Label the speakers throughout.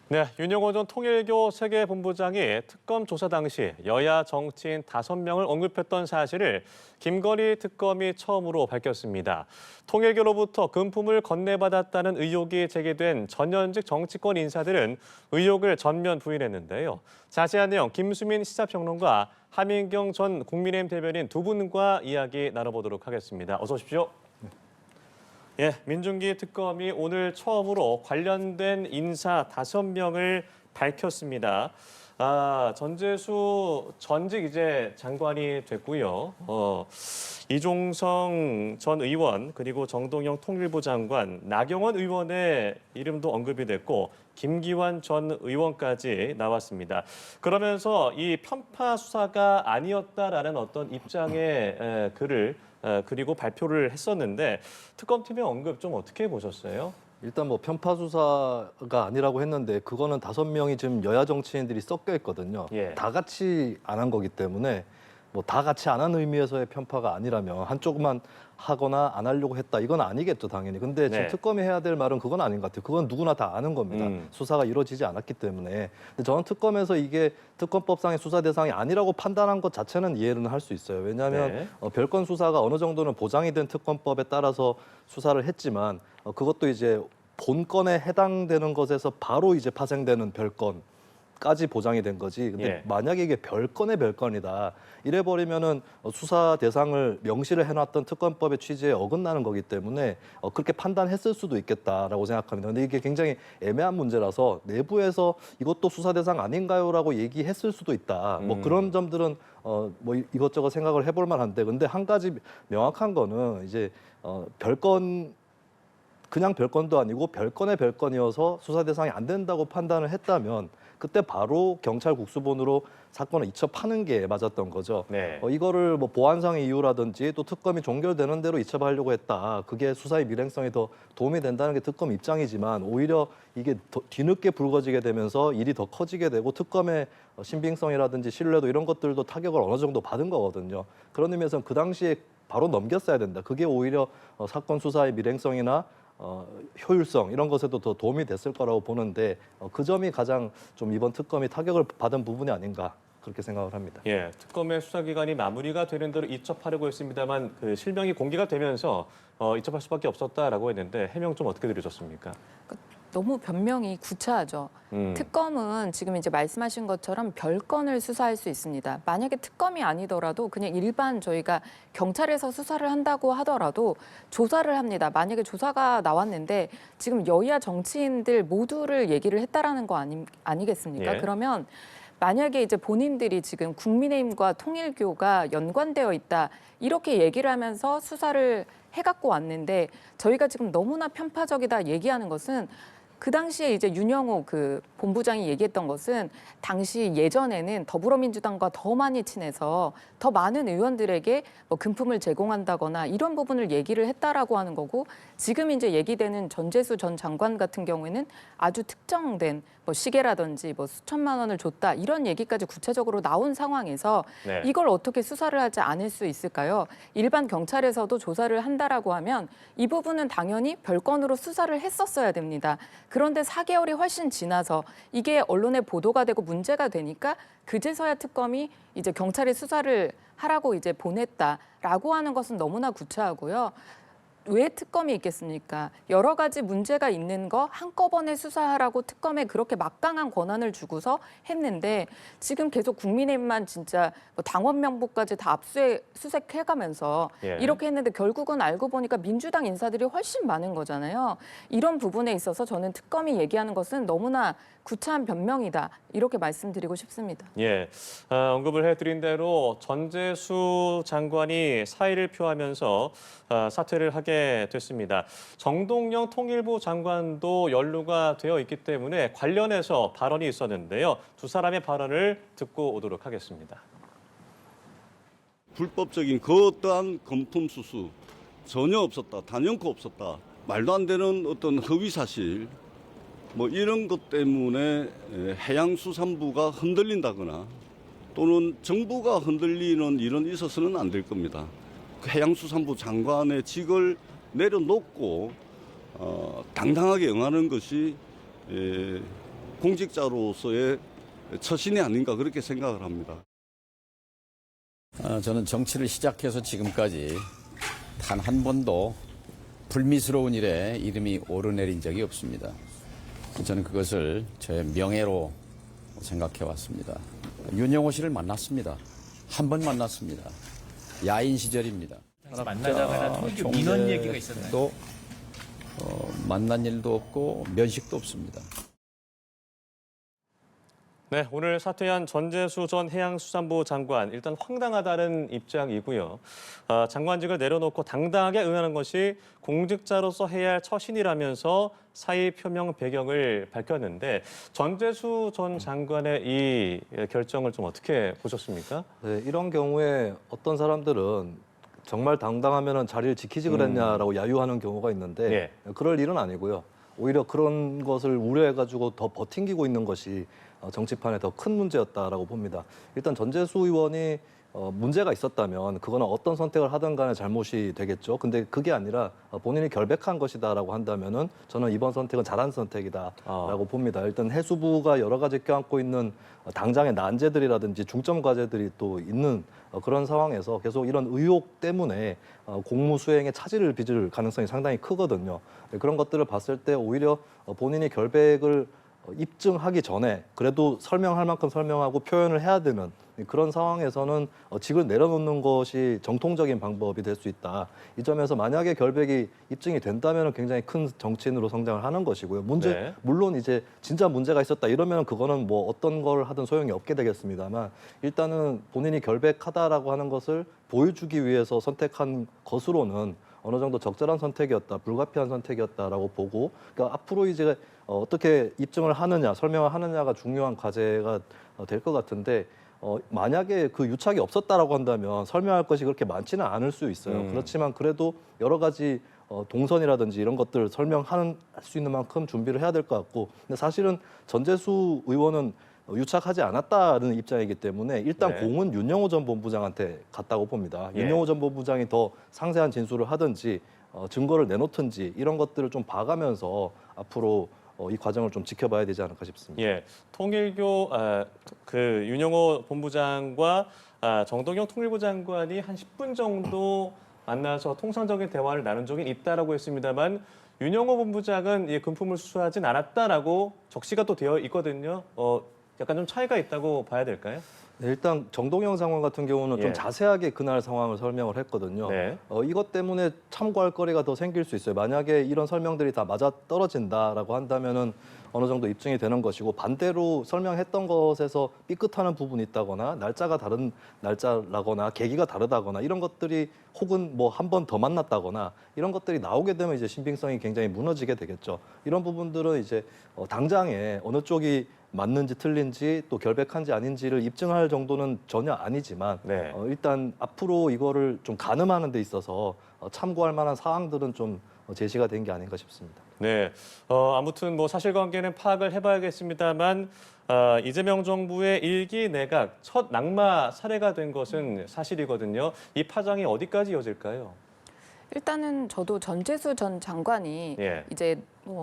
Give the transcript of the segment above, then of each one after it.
Speaker 1: 네, 윤영호 전 통일교 세계본부장이 특검 조사 당시 여야 정치인 5명을 언급했던 사실을 김건희 특검이 처음으로 밝혔습니다. 통일교로부터 금품을 건네받았다는 의혹이 제기된 전현직 정치권 인사들은 의혹을 전면 부인했는데요. 자세한 내용 김수민 시사평론가, 하민경 전 국민의힘 대변인 두 분과 이야기 나눠보도록 하겠습니다. 어서 오십시오. 예, 민중기 특검이 오늘 처음으로 관련된 인사 5명을 밝혔습니다. 전재수 전직 장관이 됐고요. 이종성 전 의원 그리고 정동영 통일부 장관, 나경원 의원의 이름도 언급이 됐고 김기환 전 의원까지 나왔습니다. 그러면서 이 편파 수사가 아니었다라는 어떤 입장의 글을 그리고 발표를 했었는데 특검팀의 언급 좀 어떻게 보셨어요?
Speaker 2: 일단 뭐 편파 수사가 아니라고 했는데 그거는 5명이 지금 여야 정치인들이 섞여 있거든요.
Speaker 1: 예.
Speaker 2: 다 같이 안 한 거기 때문에 뭐 다 같이 안 한 의미에서의 편파가 아니라면 한쪽만 하거나 안 하려고 했다. 이건 아니겠죠, 당연히. 근데 지금
Speaker 1: 네.
Speaker 2: 특검이 해야 될 말은 그건 아닌 것 같아요. 그건 누구나 다 아는 겁니다. 수사가 이루어지지 않았기 때문에. 근데 저는 특검에서 이게 특검법상의 수사 대상이 아니라고 판단한 것 자체는 이해는 할 수 있어요. 왜냐하면
Speaker 1: 네.
Speaker 2: 별건 수사가 어느 정도는 보장이 된 특검법에 따라서 수사를 했지만 그것도 이제 본건에 해당되는 것에서 바로 이제 파생되는 별건까지 보장이 된 거지. 근데
Speaker 1: 예.
Speaker 2: 만약에 이게 별건의 별건이다. 이래 버리면은 수사 대상을 명시를 해놨던 특검법의 취지에 어긋나는 거기 때문에 그렇게 판단했을 수도 있겠다라고 생각합니다. 근데 이게 굉장히 애매한 문제라서 내부에서 이것도 수사 대상 아닌가요라고 얘기했을 수도 있다. 뭐 그런 점들은 뭐 이것저것 생각을 해볼 만한데, 근데 한 가지 명확한 거는 이제 별건 그냥 별건도 아니고 별건의 별건이어서 수사 대상이 안 된다고 판단을 했다면 그때 바로 경찰 국수본으로 사건을 이첩하는 게 맞았던 거죠.
Speaker 1: 네.
Speaker 2: 이거를 뭐 보안상의 이유라든지 또 특검이 종결되는 대로 이첩하려고 했다. 그게 수사의 밀행성에 더 도움이 된다는 게 특검 입장이지만 오히려 이게 더 뒤늦게 불거지게 되면서 일이 더 커지게 되고 특검의 신빙성이라든지 신뢰도 이런 것들도 타격을 어느 정도 받은 거거든요. 그런 의미에서는 그 당시에 바로 넘겼어야 된다. 그게 오히려 사건 수사의 밀행성이나 효율성 이런 것에도 더 도움이 됐을 거라고 보는데 그 점이 가장 좀 이번 특검이 타격을 받은 부분이 아닌가 그렇게 생각을 합니다.
Speaker 1: 예, 특검의 수사 기간이 마무리가 되는 대로 이첩하려고 했습니다만 그 실명이 공개가 되면서 이첩할 수밖에 없었다라고 했는데 해명 좀 어떻게 들으셨습니까?
Speaker 3: 너무 변명이 구차하죠. 특검은 지금 이제 말씀하신 것처럼 별건을 수사할 수 있습니다. 만약에 특검이 아니더라도 그냥 일반 저희가 경찰에서 수사를 한다고 하더라도 조사를 합니다. 만약에 조사가 나왔는데 지금 여야 정치인들 모두를 얘기를 했다라는 거 아니겠습니까?
Speaker 1: 예.
Speaker 3: 그러면 만약에 이제 본인들이 지금 국민의힘과 통일교가 연관되어 있다 이렇게 얘기를 하면서 수사를 해갖고 왔는데 저희가 지금 너무나 편파적이다 얘기하는 것은 그 당시에 이제 윤영호 그 본부장이 얘기했던 것은 당시 예전에는 더불어민주당과 더 많이 친해서 더 많은 의원들에게 뭐 금품을 제공한다거나 이런 부분을 얘기를 했다라고 하는 거고 지금 이제 얘기되는 전재수 전 장관 같은 경우에는 아주 특정된 뭐 시계라든지 뭐 수천만 원을 줬다 이런 얘기까지 구체적으로 나온 상황에서
Speaker 1: 네.
Speaker 3: 이걸 어떻게 수사를 하지 않을 수 있을까요? 일반 경찰에서도 조사를 한다라고 하면 이 부분은 당연히 별건으로 수사를 했었어야 됩니다. 그런데 4개월이 훨씬 지나서 이게 언론에 보도가 되고 문제가 되니까 그제서야 특검이 이제 경찰이 수사를 하라고 이제 보냈다라고 하는 것은 너무나 구차하고요. 왜 특검이 있겠습니까? 여러 가지 문제가 있는 거 한꺼번에 수사하라고 특검에 그렇게 막강한 권한을 주고서 했는데 지금 계속 국민의힘만 진짜 뭐 당원 명부까지 다 압수수색해가면서
Speaker 1: 예.
Speaker 3: 이렇게 했는데 결국은 알고 보니까 민주당 인사들이 훨씬 많은 거잖아요. 이런 부분에 있어서 저는 특검이 얘기하는 것은 너무나 구차한 변명이다 이렇게 말씀드리고 싶습니다.
Speaker 1: 예, 언급을 해드린 대로 전재수 장관이 사의를 표하면서 사퇴를 하게 됐습니다. 정동영 통일부 장관도 연루가 되어 있기 때문에 관련해서 발언이 있었는데요. 두 사람의 발언을 듣고 오도록 하겠습니다.
Speaker 4: 불법적인 그 어떠한 금품 수수 전혀 없었다. 단연코 없었다. 말도 안 되는 어떤 허위 사실 뭐 이런 것 때문에 해양수산부가 흔들린다거나 또는 정부가 흔들리는 일은 있어서는 안 될 겁니다. 그 해양수산부 장관의 직을 내려놓고 당당하게 응하는 것이 공직자로서의 처신이 아닌가 그렇게 생각을 합니다.
Speaker 5: 저는 정치를 시작해서 지금까지 단 한 번도 불미스러운 일에 이름이 오르내린 적이 없습니다. 저는 그것을 저의 명예로 생각해 왔습니다. 윤영호 씨를 만났습니다. 한 번 만났습니다. 야인 시절입니다.
Speaker 6: 만나자마자 통일교 민원 얘기가 있었나요?
Speaker 5: 또 만난 일도 없고 면식도 없습니다.
Speaker 1: 네, 오늘 사퇴한 전재수 전 해양수산부 장관 일단 황당하다는 입장이고요. 장관직을 내려놓고 당당하게 응하는 것이 공직자로서 해야 할 처신이라면서 사의 표명 배경을 밝혔는데 전재수 전 장관의 이 결정을 좀 어떻게 보셨습니까?
Speaker 2: 네, 이런 경우에 어떤 사람들은 정말 당당하면 자리를 지키지 그랬냐라고 야유하는 경우가 있는데
Speaker 1: 예.
Speaker 2: 그럴 일은 아니고요. 오히려 그런 것을 우려해가지고 더 버팅기고 있는 것이 정치판에 더 큰 문제였다라고 봅니다. 일단 전재수 의원이 문제가 있었다면 그거는 어떤 선택을 하든 간에 잘못이 되겠죠. 근데 그게 아니라 본인이 결백한 것이다라고 한다면은 저는 이번 선택은 잘한 선택이다라고 봅니다. 일단 해수부가 여러 가지 껴안고 있는 당장의 난제들이라든지 중점 과제들이 또 있는 그런 상황에서 계속 이런 의혹 때문에 공무 수행에 차질을 빚을 가능성이 상당히 크거든요. 그런 것들을 봤을 때 오히려 본인이 결백을 입증하기 전에 그래도 설명할 만큼 설명하고 표현을 해야 되는 그런 상황에서는 직을 내려놓는 것이 정통적인 방법이 될 수 있다. 이 점에서 만약에 결백이 입증이 된다면 굉장히 큰 정치인으로 성장을 하는 것이고요.
Speaker 1: 네.
Speaker 2: 물론 이제 진짜 문제가 있었다 이러면 그거는 뭐 어떤 걸 하든 소용이 없게 되겠습니다만 일단은 본인이 결백하다라고 하는 것을 보여주기 위해서 선택한 것으로는 어느 정도 적절한 선택이었다, 불가피한 선택이었다라고 보고, 그러니까 앞으로 이제 어떻게 입증을 하느냐, 설명을 하느냐가 중요한 과제가 될 것 같은데, 만약에 그 유착이 없었다라고 한다면 설명할 것이 그렇게 많지는 않을 수 있어요. 그렇지만 그래도 여러 가지 동선이라든지 이런 것들을 설명할 수 있는 만큼 준비를 해야 될 것 같고, 근데 사실은 전재수 의원은 유착하지 않았다는 입장이기 때문에 일단
Speaker 1: 네.
Speaker 2: 공은 윤영호 전 본부장한테 갔다고 봅니다.
Speaker 1: 예.
Speaker 2: 윤영호 전 본부장이 더 상세한 진술을 하든지 증거를 내놓든지 이런 것들을 좀 봐가면서 앞으로 이 과정을 좀 지켜봐야 되지 않을까 싶습니다.
Speaker 1: 예, 통일교 그 윤영호 본부장과 정동영 통일부 장관이 한 10분 정도 만나서 통상적인 대화를 나눈 적이 있다라고 했습니다만 윤영호 본부장은 이 금품을 수수하진 않았다라고 적시가 또 되어 있거든요. 약간 좀 차이가 있다고 봐야 될까요?
Speaker 2: 네, 일단 정동영 장관 같은 경우는
Speaker 1: 예.
Speaker 2: 좀 자세하게 그날 상황을 설명을 했거든요.
Speaker 1: 네.
Speaker 2: 이것 때문에 참고할 거리가 더 생길 수 있어요. 만약에 이런 설명들이 다 맞아 떨어진다라고 한다면은 어느 정도 입증이 되는 것이고 반대로 설명했던 것에서 삐끗하는 부분이 있다거나 날짜가 다른 날짜라거나 계기가 다르다거나 이런 것들이 혹은 뭐 한 번 더 만났다거나 이런 것들이 나오게 되면 이제 신빙성이 굉장히 무너지게 되겠죠. 이런 부분들은 이제 당장에 어느 쪽이 맞는지 틀린지 또 결백한지 아닌지를 입증할 정도는 전혀 아니지만
Speaker 1: 네.
Speaker 2: 일단 앞으로 이거를 좀 가늠하는 데 있어서 참고할 만한 사항들은 좀 제시가 된 게 아닌가 싶습니다.
Speaker 1: 네, 아무튼 뭐 사실관계는 파악을 해봐야겠습니다만 이재명 정부의 일기 내각 첫 낙마 사례가 된 것은 사실이거든요. 이 파장이 어디까지 이어질까요?
Speaker 3: 일단은 저도 전재수 전 장관이
Speaker 1: 예.
Speaker 3: 이제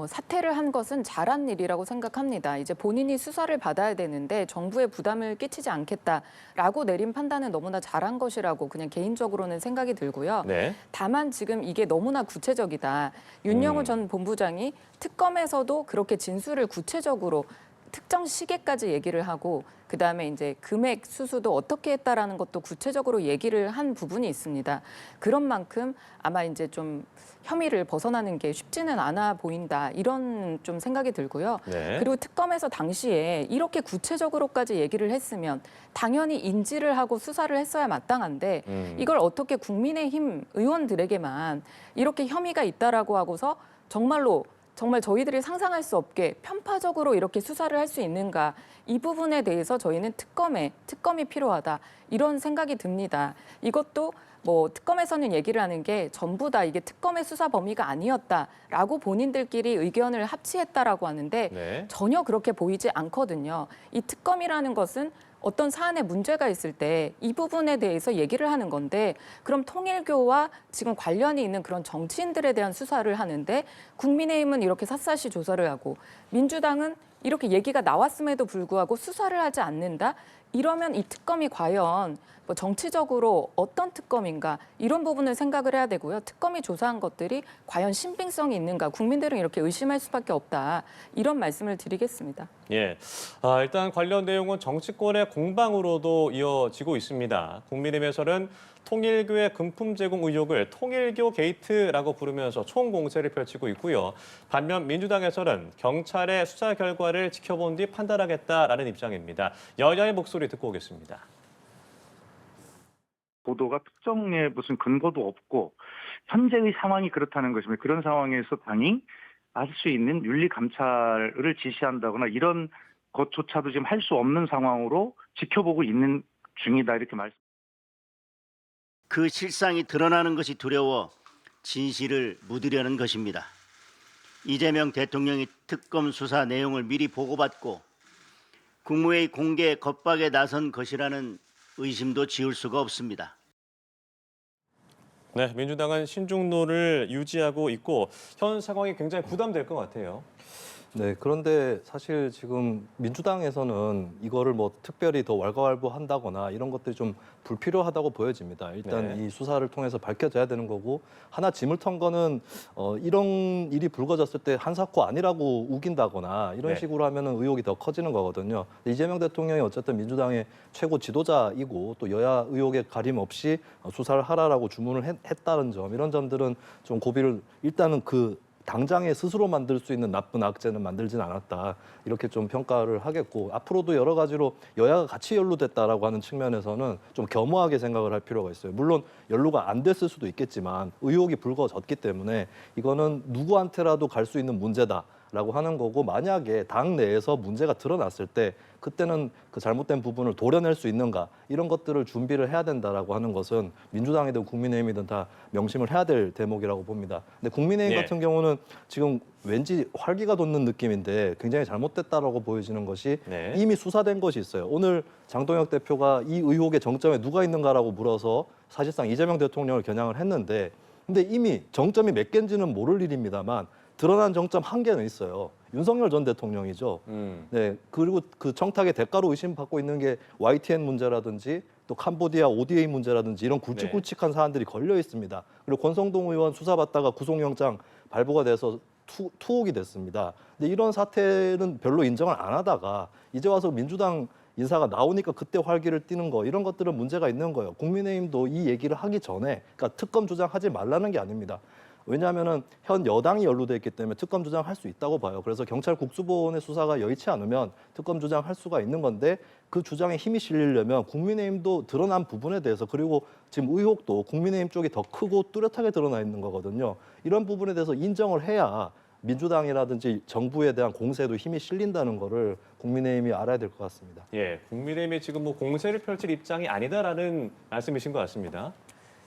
Speaker 3: 사퇴를 한 것은 잘한 일이라고 생각합니다. 이제 본인이 수사를 받아야 되는데 정부에 부담을 끼치지 않겠다라고 내린 판단은 너무나 잘한 것이라고 그냥 개인적으로는 생각이 들고요.
Speaker 1: 네.
Speaker 3: 다만 지금 이게 너무나 구체적이다. 윤영호 전 본부장이 특검에서도 그렇게 진술을 구체적으로 특정 시기까지 얘기를 하고 그다음에 이제 금액 수수도 어떻게 했다라는 것도 구체적으로 얘기를 한 부분이 있습니다. 그런 만큼 아마 이제 좀 혐의를 벗어나는 게 쉽지는 않아 보인다. 이런 좀 생각이 들고요.
Speaker 1: 네.
Speaker 3: 그리고 특검에서 당시에 이렇게 구체적으로까지 얘기를 했으면 당연히 인지를 하고 수사를 했어야 마땅한데 이걸 어떻게 국민의힘 의원들에게만 이렇게 혐의가 있다라고 하고서 정말 저희들이 상상할 수 없게 편파적으로 이렇게 수사를 할 수 있는가 이 부분에 대해서 저희는 특검이 필요하다 이런 생각이 듭니다. 이것도 뭐 특검에서는 얘기를 하는 게 전부 다 이게 특검의 수사 범위가 아니었다라고 본인들끼리 의견을 합치했다라고 하는데
Speaker 1: 네.
Speaker 3: 전혀 그렇게 보이지 않거든요. 이 특검이라는 것은 어떤 사안에 문제가 있을 때 이 부분에 대해서 얘기를 하는 건데 그럼 통일교와 지금 관련이 있는 그런 정치인들에 대한 수사를 하는데 국민의힘은 이렇게 샅샅이 조사를 하고 민주당은 이렇게 얘기가 나왔음에도 불구하고 수사를 하지 않는다? 이러면 이 특검이 과연 뭐 정치적으로 어떤 특검인가 이런 부분을 생각을 해야 되고요. 특검이 조사한 것들이 과연 신빙성이 있는가 국민들은 이렇게 의심할 수밖에 없다. 이런 말씀을 드리겠습니다.
Speaker 1: 예, 일단 관련 내용은 정치권의 공방으로도 이어지고 있습니다. 국민의힘에서는 통일교의 금품 제공 의혹을 통일교 게이트라고 부르면서 총공세를 펼치고 있고요. 반면 민주당에서는 경찰의 수사 결과를 지켜본 뒤 판단하겠다라는 입장입니다. 여야의 목소리 듣고 오겠습니다.
Speaker 7: 보도가 특정의 무슨 근거도 없고 현재의 상황이 그렇다는 것이면 그런 상황에서 당이 할 수 있는 윤리 감찰을 지시한다거나 이런 것조차도 지금 할 수 없는 상황으로 지켜보고 있는 중이다 이렇게 말씀.
Speaker 8: 그 실상이 드러나는 것이 두려워 진실을 묻으려는 것입니다. 이재명 대통령이 특검 수사 내용을 미리 보고받고 국무회의 공개 겁박에 나선 것이라는 의심도 지울 수가 없습니다.
Speaker 1: 네, 민주당은 신중노를 유지하고 있고 현 상황이 굉장히 부담될 것 같아요.
Speaker 2: 네, 그런데 사실 지금 민주당에서는 이거를 뭐 특별히 더 왈가왈부한다거나 이런 것들이 좀 불필요하다고 보여집니다. 일단
Speaker 1: 네.
Speaker 2: 이 수사를 통해서 밝혀져야 되는 거고 하나 짐을 턴 거는 이런 일이 불거졌을 때 한사코 아니라고 우긴다거나 이런
Speaker 1: 네.
Speaker 2: 식으로 하면은 의혹이 더 커지는 거거든요. 이재명 대통령이 어쨌든 민주당의 최고 지도자이고 또 여야 의혹에 가림 없이 수사를 하라라고 주문을 했다는 점 이런 점들은 좀 고비를 일단은 그 당장에 스스로 만들 수 있는 나쁜 악재는 만들지는 않았다. 이렇게 좀 평가를 하겠고 앞으로도 여러 가지로 여야가 같이 연루됐다라고 하는 측면에서는 좀 겸허하게 생각을 할 필요가 있어요. 물론 연루가 안 됐을 수도 있겠지만 의혹이 불거졌기 때문에 이거는 누구한테라도 갈 수 있는 문제다라고 하는 거고 만약에 당 내에서 문제가 드러났을 때 그때는 그 잘못된 부분을 도려낼 수 있는가 이런 것들을 준비를 해야 된다라고 하는 것은 민주당이든 국민의힘이든 다 명심을 해야 될 대목이라고 봅니다. 근데 국민의힘
Speaker 1: 예.
Speaker 2: 같은 경우는 지금 왠지 활기가 돋는 느낌인데 굉장히 잘못됐다라고 보여지는 것이
Speaker 1: 네.
Speaker 2: 이미 수사된 것이 있어요. 오늘 장동혁 대표가 이 의혹의 정점에 누가 있는가라고 물어서 사실상 이재명 대통령을 겨냥을 했는데 근데 이미 정점이 몇 개인지는 모를 일입니다만 드러난 정점 한 개는 있어요. 윤석열 전 대통령이죠. 네, 그리고 그 청탁의 대가로 의심받고 있는 게 YTN 문제라든지 또 캄보디아 ODA 문제라든지 이런 굵직굵직한 사안들이 걸려 있습니다. 그리고 권성동 의원 수사받다가 구속영장 발부가 돼서 투옥이 됐습니다. 근데 이런 사태는 별로 인정을 안 하다가 이제 와서 민주당 인사가 나오니까 그때 활기를 띠는 거 이런 것들은 문제가 있는 거예요. 국민의힘도 이 얘기를 하기 전에 그러니까 특검 주장하지 말라는 게 아닙니다. 왜냐하면은 현 여당이 연루돼 있기 때문에 특검 주장할 수 있다고 봐요. 그래서 경찰 국수본의 수사가 여의치 않으면 특검 주장할 수가 있는 건데 그 주장에 힘이 실리려면 국민의힘도 드러난 부분에 대해서 그리고 지금 의혹도 국민의힘 쪽이 더 크고 뚜렷하게 드러나 있는 거거든요. 이런 부분에 대해서 인정을 해야 민주당이라든지 정부에 대한 공세도 힘이 실린다는 거를 국민의힘이 알아야 될 것 같습니다.
Speaker 1: 예, 국민의힘이 지금 뭐 공세를 펼칠 입장이 아니다라는 말씀이신 것 같습니다.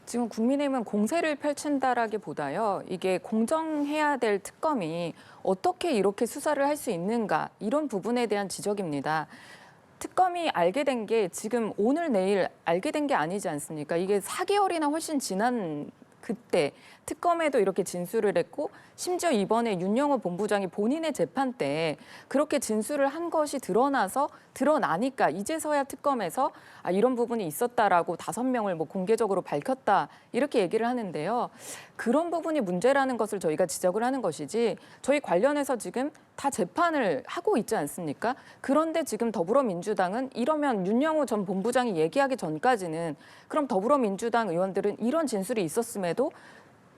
Speaker 3: 지금 국민의힘은 공세를 펼친다라기보다요. 이게 공정해야 될 특검이 어떻게 이렇게 수사를 할 수 있는가 이런 부분에 대한 지적입니다. 특검이 알게 된 게 지금 오늘 내일 알게 된 게 아니지 않습니까? 이게 4개월이나 훨씬 지난 그때 특검에도 이렇게 진술을 했고 심지어 이번에 윤영호 본부장이 본인의 재판 때 그렇게 진술을 한 것이 드러나니까 이제서야 특검에서 이런 부분이 있었다라고 5명을 뭐 공개적으로 밝혔다 이렇게 얘기를 하는데요. 그런 부분이 문제라는 것을 저희가 지적을 하는 것이지 저희 관련해서 지금 다 재판을 하고 있지 않습니까? 그런데 지금 더불어민주당은 이러면 윤영호 전 본부장이 얘기하기 전까지는 그럼 더불어민주당 의원들은 이런 진술이 있었음에도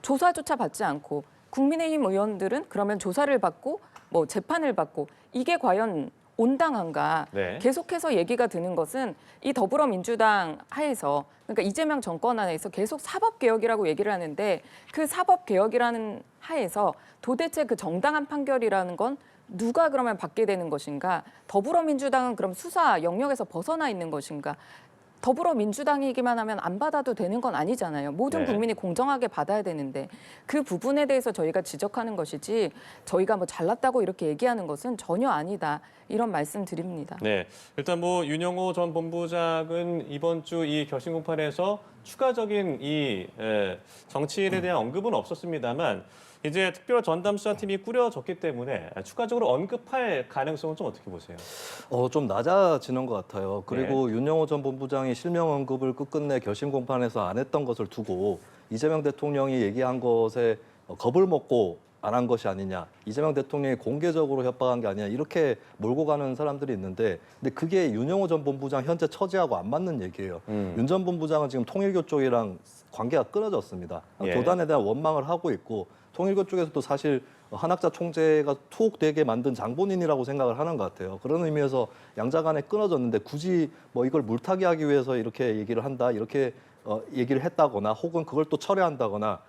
Speaker 3: 조사조차 받지 않고 국민의힘 의원들은 그러면 조사를 받고 뭐 재판을 받고 이게 과연 온당한가?
Speaker 1: 네.
Speaker 3: 계속해서 얘기가 드는 것은 이 더불어민주당 하에서 그러니까 이재명 정권 안에서 계속 사법개혁이라고 얘기를 하는데 그 사법개혁이라는 하에서 도대체 그 정당한 판결이라는 건 누가 그러면 받게 되는 것인가? 더불어민주당은 그럼 수사 영역에서 벗어나 있는 것인가? 더불어민주당이기만 하면 안 받아도 되는 건 아니잖아요. 모든
Speaker 1: 네.
Speaker 3: 국민이 공정하게 받아야 되는데 그 부분에 대해서 저희가 지적하는 것이지 저희가 뭐 잘났다고 이렇게 얘기하는 것은 전혀 아니다. 이런 말씀 드립니다.
Speaker 1: 네, 일단 뭐 윤영호 전 본부장은 이번 주 이 결심 공판에서 추가적인 이 정치인에 대한 언급은 없었습니다만 이제 특별 전담 수사팀이 꾸려졌기 때문에 추가적으로 언급할 가능성은 좀 어떻게 보세요?
Speaker 2: 좀 낮아지는 것 같아요. 그리고 윤영호 전 본부장이 실명 언급을 끝끝내 결심 공판에서 안 했던 것을 두고 이재명 대통령이 얘기한 것에 겁을 먹고 안 한 것이 아니냐, 이재명 대통령이 공개적으로 협박한 게 아니냐, 이렇게 몰고 가는 사람들이 있는데, 근데 그게 윤영호 전 본부장 현재 처지하고 안 맞는 얘기예요. 윤 전 본부장은 지금 통일교 쪽이랑 관계가 끊어졌습니다.
Speaker 1: 예.
Speaker 2: 교단에 대한 원망을 하고 있고, 통일교 쪽에서도 사실 한학자 총재가 투옥되게 만든 장본인이라고 생각을 하는 것 같아요. 그런 의미에서 양자 간에 끊어졌는데 굳이 뭐 이걸 물타기 하기 위해서 이렇게 얘기를 한다, 이렇게 얘기를 했다거나 혹은 그걸 또 철회한다거나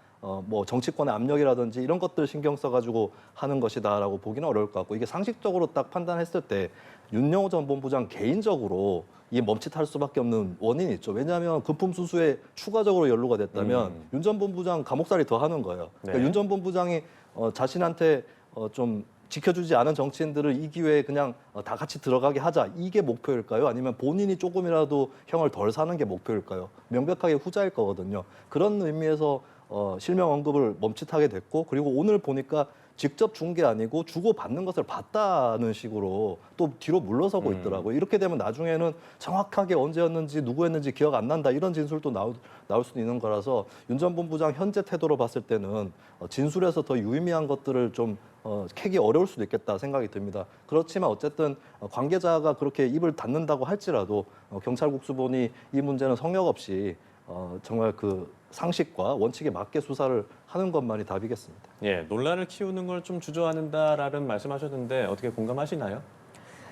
Speaker 2: 뭐 정치권의 압력이라든지 이런 것들 신경 써가지고 하는 것이다라고 보기는 어려울 것 같고, 이게 상식적으로 딱 판단했을 때 윤영호 전 본부장 개인적으로 이게 멈칫할 수밖에 없는 원인이 있죠. 왜냐하면 금품 수수에 추가적으로 연루가 됐다면 윤 전 본부장 감옥살이 더 하는 거예요. 그러니까
Speaker 1: 네.
Speaker 2: 윤 전 본부장이 자신한테 좀 지켜주지 않은 정치인들을 이 기회에 그냥 다 같이 들어가게 하자, 이게 목표일까요? 아니면 본인이 조금이라도 형을 덜 사는 게 목표일까요? 명백하게 후자일 거거든요. 그런 의미에서 실명 언급을 멈칫하게 됐고, 그리고 오늘 보니까 직접 준 게 아니고 주고 받는 것을 봤다는 식으로 또 뒤로 물러서고 있더라고요. 이렇게 되면 나중에는 정확하게 언제였는지 누구였는지 기억 안 난다, 이런 진술도 나올 수도 있는 거라서 윤 전 본부장 현재 태도로 봤을 때는 진술에서 더 유의미한 것들을 좀 캐기 어려울 수도 있겠다 생각이 듭니다. 그렇지만 어쨌든 관계자가 그렇게 입을 닫는다고 할지라도 경찰국 수본이 이 문제는 성역 없이 정말 그 상식과 원칙에 맞게 수사를 하는 것만이 답이겠습니다.
Speaker 1: 예, 논란을 키우는 걸 좀 주저하는다라는 말씀하셨는데 어떻게 공감하시나요?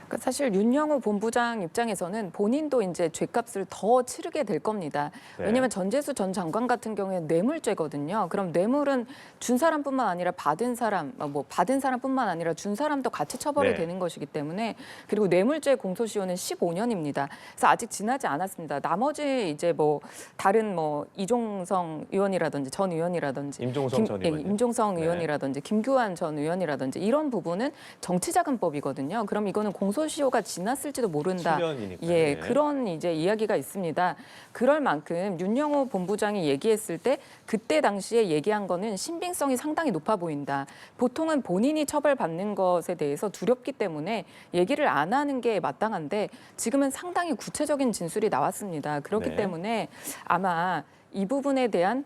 Speaker 3: 그러니까 사실 윤영호 본부장 입장에서는 본인도 이제 죄값을 더 치르게 될 겁니다.
Speaker 1: 네.
Speaker 3: 왜냐하면 전재수 전 장관 같은 경우에 뇌물죄거든요. 그럼 뇌물은 준 사람뿐만 아니라 받은 사람뿐만 아니라 준 사람도 같이 처벌이
Speaker 1: 네.
Speaker 3: 되는 것이기 때문에, 그리고 뇌물죄 공소시효는 15년입니다. 그래서 아직 지나지 않았습니다. 나머지 이제 뭐 다른 뭐 이종성 의원이라든지 전 의원이라든지
Speaker 1: 임종성 전 의원이요.
Speaker 3: 임종성
Speaker 1: 네.
Speaker 3: 의원이라든지 김규환 전 의원이라든지 이런 부분은 정치자금법이거든요. 그럼 이거는 공소시효가 지났을지도 모른다.
Speaker 1: 7년이니까.
Speaker 3: 예, 그런 이제 이야기가 있습니다. 그럴 만큼 윤영호 본부장이 얘기했을 때 그때 당시에 얘기한 거는 신빙성이 상당히 높아 보인다. 보통은 본인이 처벌받는 것에 대해서 두렵기 때문에 얘기를 안 하는 게 마땅한데 지금은 상당히 구체적인 진술이 나왔습니다. 그렇기
Speaker 1: 네.
Speaker 3: 때문에 아마 이 부분에 대한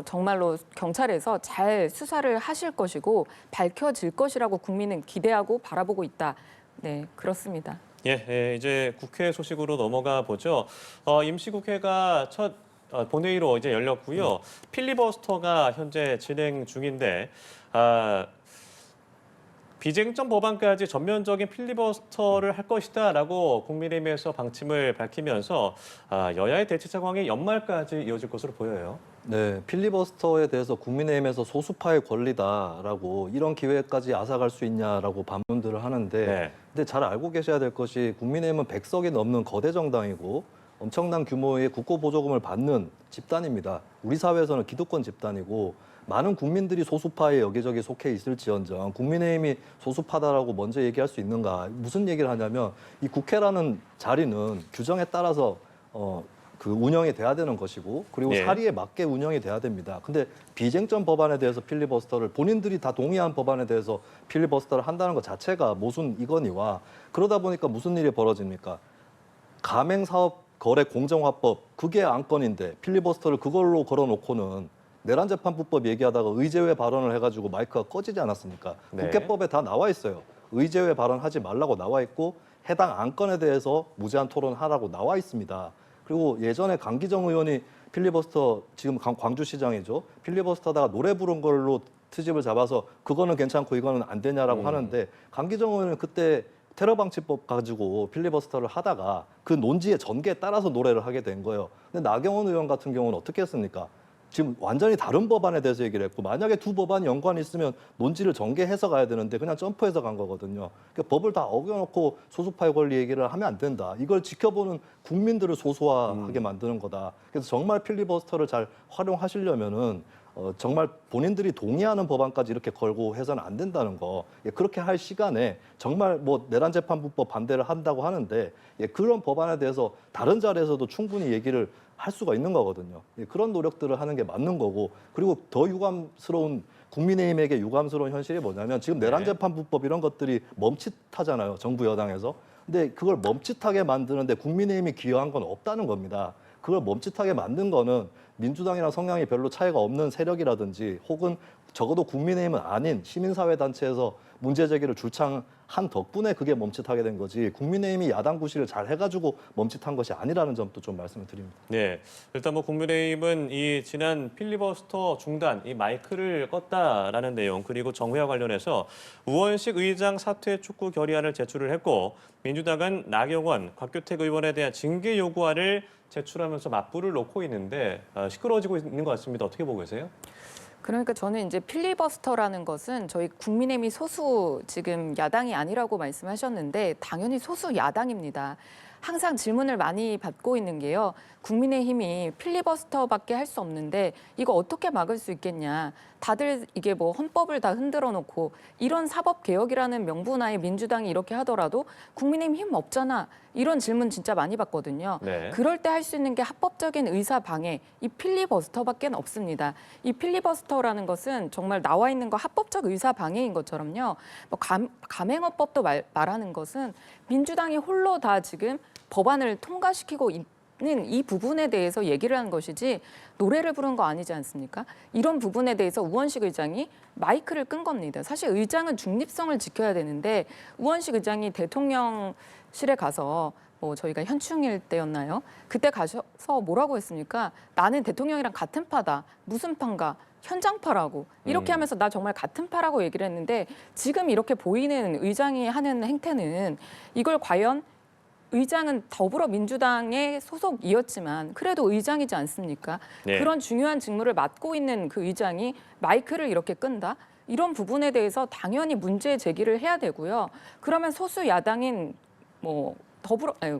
Speaker 3: 정말로 경찰에서 잘 수사를 하실 것이고 밝혀질 것이라고 국민은 기대하고 바라보고 있다. 네, 그렇습니다.
Speaker 1: 예, 이제 국회 소식으로 넘어가 보죠. 임시국회가 첫 본회의로 이제 열렸고요. 필리버스터가 현재 진행 중인데 비쟁점 법안까지 전면적인 필리버스터를 할 것이다라고 국민의힘에서 방침을 밝히면서 여야의 대치 상황이 연말까지 이어질 것으로 보여요.
Speaker 2: 네, 필리버스터에 대해서 국민의힘에서 소수파의 권리다라고 이런 기회까지 앗아갈 수 있냐라고 반문들을 하는데,
Speaker 1: 네.
Speaker 2: 근데 잘 알고 계셔야 될 것이 국민의힘은 100석이 넘는 거대 정당이고 엄청난 규모의 국고 보조금을 받는 집단입니다. 우리 사회에서는 기득권 집단이고 많은 국민들이 소수파에 여기저기 속해 있을지언정 국민의힘이 소수파다라고 먼저 얘기할 수 있는가? 무슨 얘기를 하냐면 이 국회라는 자리는 규정에 따라서 그 운영이 돼야 되는 것이고, 그리고
Speaker 1: 예.
Speaker 2: 사리에 맞게 운영이 돼야 됩니다. 근데 비쟁점 법안에 대해서 필리버스터를, 본인들이 다 동의한 법안에 대해서 필리버스터를 한다는 것 자체가 모순이거니와, 그러다 보니까 무슨 일이 벌어집니까? 가맹사업 거래 공정화법, 그게 안건인데 필리버스터를 그걸로 걸어놓고는 내란재판부법 얘기하다가 의제외 발언을 해가지고 마이크가 꺼지지 않았습니까?
Speaker 1: 네.
Speaker 2: 국회법에 다 나와 있어요. 의제외 발언하지 말라고 나와 있고 해당 안건에 대해서 무제한 토론하라고 나와 있습니다. 그리고 예전에 강기정 의원이 필리버스터, 지금 광주시장이죠. 필리버스터다가 노래 부른 걸로 트집을 잡아서 그거는 괜찮고 이거는 안 되냐라고 하는데, 강기정 의원은 그때 테러방지법 가지고 필리버스터를 하다가 그 논지의 전개에 따라서 노래를 하게 된 거예요. 근데 나경원 의원 같은 경우는 어떻게 했습니까? 지금 완전히 다른 법안에 대해서 얘기를 했고, 만약에 두 법안이 연관이 있으면 논지를 전개해서 가야 되는데 그냥 점프해서 간 거거든요. 그러니까 법을 다 어겨놓고 소수파의 권리 얘기를 하면 안 된다. 이걸 지켜보는 국민들을 소소화하게 만드는 거다. 그래서 정말 필리버스터를 잘 활용하시려면은 정말 본인들이 동의하는 법안까지 이렇게 걸고 해서는 안 된다는 거. 예, 그렇게 할 시간에 정말 뭐 내란재판부법 반대를 한다고 하는데, 예, 그런 법안에 대해서 다른 자리에서도 충분히 얘기를 할 수가 있는 거거든요. 예, 그런 노력들을 하는 게 맞는 거고, 그리고 더 유감스러운 국민의힘에게 유감스러운 현실이 뭐냐면 지금
Speaker 1: 네.
Speaker 2: 내란재판부법 이런 것들이 멈칫하잖아요. 정부 여당에서. 근데 그걸 멈칫하게 만드는데 국민의힘이 기여한 건 없다는 겁니다. 그걸 멈칫하게 만든 거는 민주당이랑 성향이 별로 차이가 없는 세력이라든지 혹은 적어도 국민의힘은 아닌 시민사회단체에서 문제 제기를 줄창한 덕분에 그게 멈칫하게 된 거지 국민의힘이 야당 구실을 잘 해가지고 멈칫한 것이 아니라는 점도 좀 말씀을 드립니다.
Speaker 1: 네, 일단 뭐 국민의힘은 이 지난 필리버스터 중단, 이 마이크를 껐다라는 내용 그리고 정회와 관련해서 우원식 의장 사퇴 촉구 결의안을 제출을 했고 민주당은 나경원, 곽규택 의원에 대한 징계 요구안을 제출하면서 맞불을 놓고 있는데 시끄러워지고 있는 것 같습니다. 어떻게 보고 계세요?
Speaker 3: 그러니까 저는 이제 필리버스터라는 것은 저희 국민의힘이 소수 지금 야당이 아니라고 말씀하셨는데 당연히 소수 야당입니다. 항상 질문을 많이 받고 있는 게요. 국민의힘이 필리버스터밖에 할 수 없는데 이거 어떻게 막을 수 있겠냐. 다들 이게 뭐 헌법을 다 흔들어 놓고 이런 사법개혁이라는 명분하에 민주당이 이렇게 하더라도 국민의힘 힘 없잖아. 이런 질문 진짜 많이 받거든요.
Speaker 1: 네.
Speaker 3: 그럴 때 할 수 있는 게 합법적인 의사 방해, 이 필리버스터밖에 없습니다. 이 필리버스터라는 것은 정말 나와 있는 거 합법적 의사 방해인 것처럼요. 뭐 감행어법도 말하는 것은 민주당이 홀로 다 지금 법안을 통과시키고 있는 이 부분에 대해서 얘기를 한 것이지 노래를 부른 거 아니지 않습니까? 이런 부분에 대해서 우원식 의장이 마이크를 끈 겁니다. 사실 의장은 중립성을 지켜야 되는데 우원식 의장이 대통령실에 가서 뭐 저희가 현충일 때였나요? 그때 가셔서 뭐라고 했습니까? 나는 대통령이랑 같은 파다. 무슨 파인가? 현장파라고. 이렇게 하면서 나 정말 같은 파라고 얘기를 했는데 지금 이렇게 보이는 의장이 하는 행태는 이걸 과연 의장은 더불어민주당의 소속이었지만 그래도 의장이지 않습니까?
Speaker 1: 네.
Speaker 3: 그런 중요한 직무를 맡고 있는 그 의장이 마이크를 이렇게 끈다? 이런 부분에 대해서 당연히 문제 제기를 해야 되고요. 그러면 소수 야당인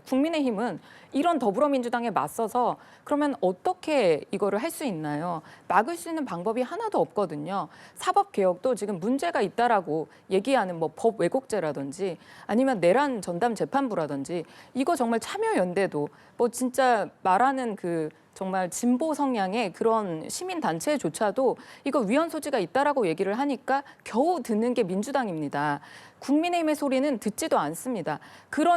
Speaker 3: 국민의힘은 이런 더불어민주당에 맞서서 그러면 어떻게 이거를 할 수 있나요? 막을 수 있는 방법이 하나도 없거든요. 사법개혁도 지금 문제가 있다라고 얘기하는 뭐 법 왜곡죄라든지 아니면 내란 전담 재판부라든지 이거 정말 참여연대도 뭐 진짜 말하는 그 정말 진보 성향의 그런 시민단체조차도 이거 위헌 소지가 있다라고 얘기를 하니까 겨우 듣는 게 민주당입니다. 국민의힘의 소리는 듣지도 않습니다.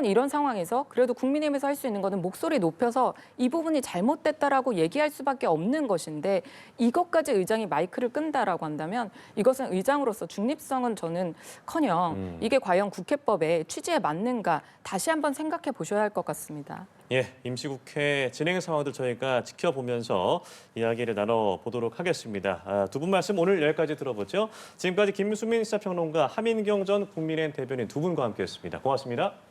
Speaker 3: 이런 상황에서 그래도 국민의힘에서 할 수 있는 거는 목소리 높여서 이 부분이 잘못됐다라고 얘기할 수밖에 없는 것인데 이것까지 의장이 마이크를 끈다라고 한다면 이것은 의장으로서 중립성은 저는커녕 이게 과연 국회법의 취지에 맞는가 다시 한번 생각해 보셔야 할 것 같습니다.
Speaker 1: 예, 임시국회 진행 상황들 저희가 지켜보면서 이야기를 나눠보도록 하겠습니다. 두 분 말씀 오늘 여기까지 들어보죠. 지금까지 김수민 시사평론가, 하민경 전 국민의힘 대변인 두 분과 함께했습니다. 고맙습니다.